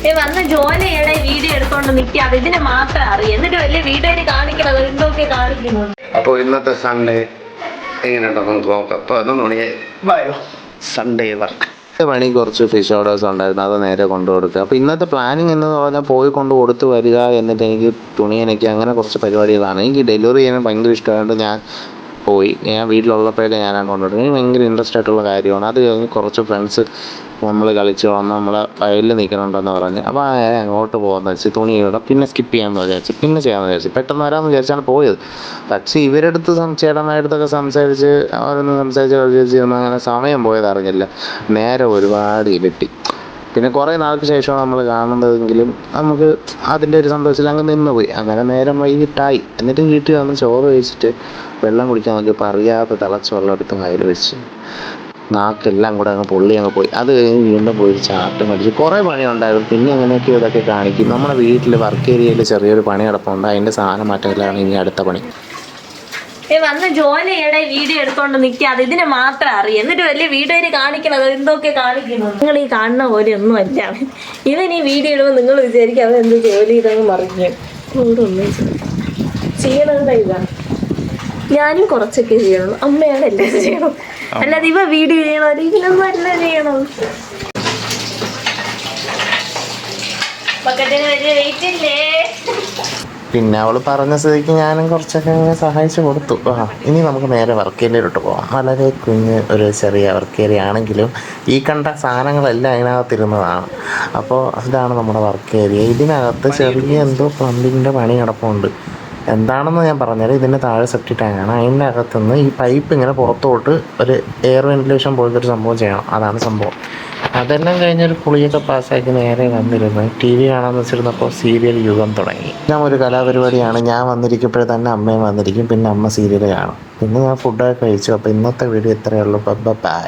വന്ന് ജോലിയുടെ വീഡിയോ എടുത്തോണ്ട് നിൽക്കാതെ ഇതിനെ മാത്രം അറിയാം. എന്നിട്ട് വലിയ വീഡിയോയിൽ കാണിക്കണത് എന്തൊക്കെ കാണിക്കുന്നു. അപ്പോൾ ഇന്നത്തെ സൺഡേ എങ്ങനെയുണ്ടെന്ന് നോക്കാം. അപ്പോൾ അതൊന്നും സൺഡേ വർക്ക് പണി കുറച്ച് ഫിഷ് ഓർഡേഴ്സ് ഉണ്ടായിരുന്നു, അത് നേരെ കൊണ്ടു കൊടുക്കുക. അപ്പോൾ ഇന്നത്തെ പ്ലാനിങ് എന്ന് പറഞ്ഞാൽ പോയി കൊണ്ട് കൊടുത്ത് വരിക, എന്നിട്ട് എനിക്ക് തുണി എനിക്ക് അങ്ങനെ കുറച്ച് പരിപാടികളാണ്. എനിക്ക് ഡെലിവറി ചെയ്യാൻ ഭയങ്കര ഇഷ്ടമായിട്ട് ഞാൻ വീട്ടിലുള്ളപ്പോഴൊക്കെ ഞാനാണ് കൊണ്ടുപോകുന്നത്. എനിക്ക് ഭയങ്കര ഇൻട്രസ്റ്റ് ആയിട്ടുള്ള കാര്യമാണ്. അത് കഴിഞ്ഞ് കുറച്ച് ഫ്രണ്ട്സ് നമ്മൾ കളിച്ച് വന്ന് നമ്മളെ വയലിൽ നിൽക്കുന്നുണ്ടെന്ന് പറഞ്ഞ് അപ്പോൾ അങ്ങോട്ട് പോകാമെന്ന് വെച്ച് തുണി ഇടാം, പിന്നെ സ്കിപ്പ് ചെയ്യാമെന്ന് വിചാരിച്ചു, പിന്നെ ചെയ്യാമെന്ന് വിചാരിച്ചു, പെട്ടെന്ന് വരാമെന്ന് വിചാരിച്ചാണ് പോയത്. പക്ഷേ ഇവരെടുത്ത് ചേട്ടന്മാരടുത്തൊക്കെ സംസാരിച്ച് അവരൊന്ന് സംസാരിച്ച് അങ്ങനെ സമയം പോയത് അറിഞ്ഞില്ല. നേരം ഒരുപാട് ഇരുട്ടി. പിന്നെ കുറേ നാൾക്ക് ശേഷമാണ് നമ്മൾ കാണുന്നതെങ്കിലും നമുക്ക് അതിൻ്റെ ഒരു സന്തോഷത്തിൽ അങ്ങ് നിന്ന് പോയി. അങ്ങനെ നേരം വൈകിട്ടായി. എന്നിട്ട് വീട്ടിൽ വന്ന് ചോറ് കഴിച്ചിട്ട് വെള്ളം കുടിക്കാൻ നോക്കിയപ്പോൾ അറിയാതെ തിളച്ച വെള്ളം എടുത്ത് കയ്യിൽ വെച്ച് നാക്കെല്ലാം കൂടെ അങ്ങ് പൊള്ളി അങ്ങ് പോയി. അത് കഴിഞ്ഞ് വീണ്ടും പോയി ചാട്ട് മടിച്ച് കുറേ പണിയുണ്ടായിരുന്നു. പിന്നെ അങ്ങനെയൊക്കെ ഇതൊക്കെ കാണിക്കും. നമ്മുടെ വീട്ടിൽ വർക്ക് ഏരിയയിൽ ചെറിയൊരു പണി കിടപ്പുണ്ട്, അതിൻ്റെ സാധനം മാറ്റലാണ് ഇനി അടുത്ത പണി. വന്ന് ജോലിയുടെ വീഡിയോ എടുത്തോണ്ട് നിൽക്കാതെ ഇതിനെ മാത്രം അറിയാം. എന്നിട്ട് വലിയ വീഡിയോയിൽ കാണിക്കണത് എന്തൊക്കെ കാണിക്കുന്നു. നിങ്ങൾ ഈ കാണുന്ന പോലെ ഒന്നും അല്ല. ഇവൻ ഈ വീഡിയോ ഇടുമ്പോൾ നിങ്ങൾ വിചാരിക്കും അവൻ എന്ത് ജോലി ചെയ്തങ്ങ് മറിഞ്ഞു. ഇവിടെ ഒന്നും ചെയ്യണത് ഇതാ. ഞാനും കുറച്ചൊക്കെ ചെയ്യണം, അമ്മയാണ് എല്ലാം ചെയ്യണം. അല്ലാതെ ഇവ വീഡിയോ ചെയ്യണം, ഇതിനൊന്നും അല്ല ചെയ്യണം. പക്കത്തിന് വലിയ വെയിറ്റ് ഇല്ലേ. പിന്നെ അവൾ പറഞ്ഞ സ്ഥിതിക്ക് ഞാനും കുറച്ചൊക്കെ സഹായിച്ചു കൊടുത്തു. ഇനി നമുക്ക് നേരെ വർക്ക് ഏരിയയിലോട്ട് പോകാം. വളരെ കുഞ്ഞ് ഒരു ചെറിയ വർക്ക് ഏരിയ ആണെങ്കിലും ഈ കണ്ട സാധനങ്ങളെല്ലാം അതിനകത്തിരുന്നതാണ്. അപ്പോൾ ഇതാണ് നമ്മുടെ വർക്ക് ഏരിയ. ഇതിനകത്ത് ചെറിയ എന്തോ പ്ലംബിങ്ങിൻ്റെ പണി കിടപ്പുണ്ട്. എന്താണെന്ന് ഞാൻ പറഞ്ഞാൽ ഇതിൻ്റെ താഴെ സെപ്റ്റി ടാങ്കാണ്. അതിൻ്റെ അകത്തുനിന്ന് ഈ പൈപ്പ് ഇങ്ങനെ പുറത്തോട്ട് ഒരു എയർ വെൻറ്റിലേഷൻ പോലത്തെ ഒരു സംഭവം ചെയ്യണം. അതാണ് സംഭവം. അതെല്ലാം കഴിഞ്ഞൊരു കുളിയൊക്കെ പാസ്സാക്കി നേരെ വന്നിരുന്ന് ടി വി കാണാമെന്ന് വെച്ചിരുന്നപ്പോൾ സീരിയൽ യുഗം തുടങ്ങി. ഞാൻ ഒരു കലാപരിപാടിയാണ്. ഞാൻ വന്നിരിക്കുമ്പോഴേ തന്നെ അമ്മയും വന്നിരിക്കും, പിന്നെ അമ്മ സീരിയൽ കാണും, പിന്നെ ഞാൻ ഫുഡൊക്കെ കഴിച്ചു. അപ്പോൾ ഇന്നത്തെ വീഡിയോ ഇത്രയേ ഉള്ളൂ. ബൈ.